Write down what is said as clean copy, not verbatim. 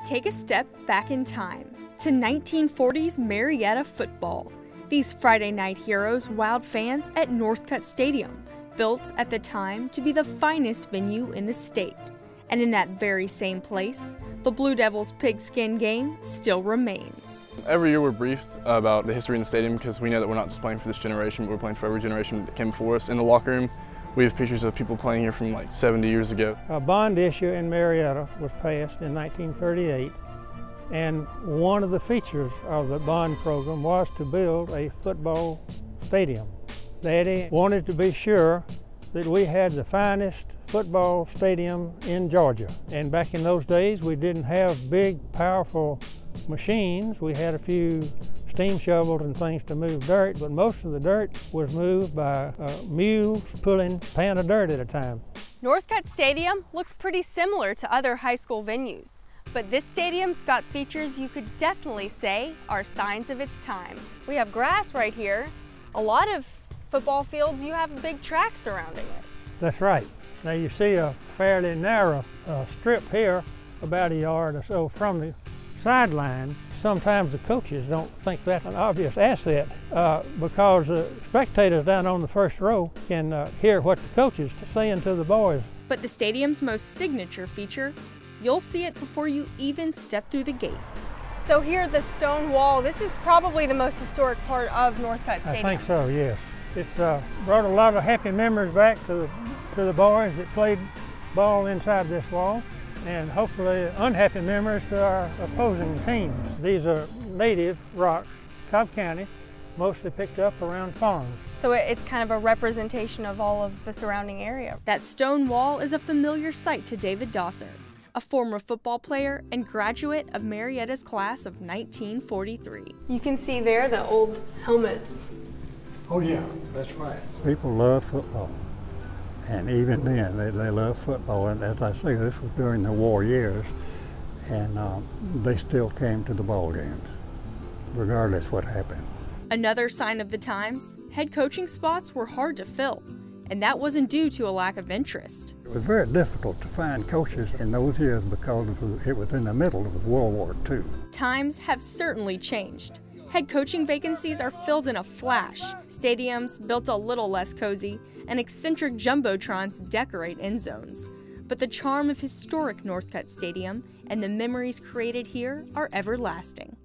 Take a step back in time to 1940s Marietta football. These Friday night heroes wowed fans at Northcutt Stadium, built at the time to be the finest venue in the state. And in that very same place, the Blue Devils pigskin game still remains. Every year we're briefed about the history in the stadium because we know that we're not just playing for this generation, but we're playing for every generation that came before us. In the locker room, we have pictures of people playing here from like 70 years ago. A bond issue in Marietta was passed in 1938, and one of the features of the bond program was to build a football stadium. Daddy wanted to be sure that we had the finest football stadium in Georgia. And back in those days, we didn't have big, powerful machines. We had a few steam shovels and things to move dirt, but most of the dirt was moved by mules pulling a pan of dirt at a time. Northcutt Stadium looks pretty similar to other high school venues, but this stadium's got features you could definitely say are signs of its time. We have grass right here. A lot of football fields, you have a big track surrounding it. That's right. Now you see a fairly narrow strip here, about a yard or so from the sideline. Sometimes the coaches don't think that's an obvious asset because the spectators down on the first row can hear what the coaches are saying to the boys. But the stadium's most signature feature, you'll see it before you even step through the gate. So here, the stone wall, this is probably the most historic part of Northcutt Stadium. I think so, yes. It's brought a lot of happy memories back to the boys that played ball inside this wall, and hopefully unhappy memories to our opposing teams. These are native rocks, Cobb County, mostly picked up around farms. So it's kind of a representation of all of the surrounding area. That stone wall is a familiar sight to David Dosser, a former football player and graduate of Marietta's class of 1943. You can see there the old helmets. Oh yeah, that's right. People love football. And even then, they love football. And as I say, this was during the war years, and they still came to the ball games, regardless what happened. Another sign of the times, head coaching spots were hard to fill, and that wasn't due to a lack of interest. It was very difficult to find coaches in those years because it was in the middle of World War II. Times have certainly changed. Head coaching vacancies are filled in a flash, stadiums built a little less cozy, and eccentric jumbotrons decorate end zones. But the charm of historic Northcutt Stadium and the memories created here are everlasting.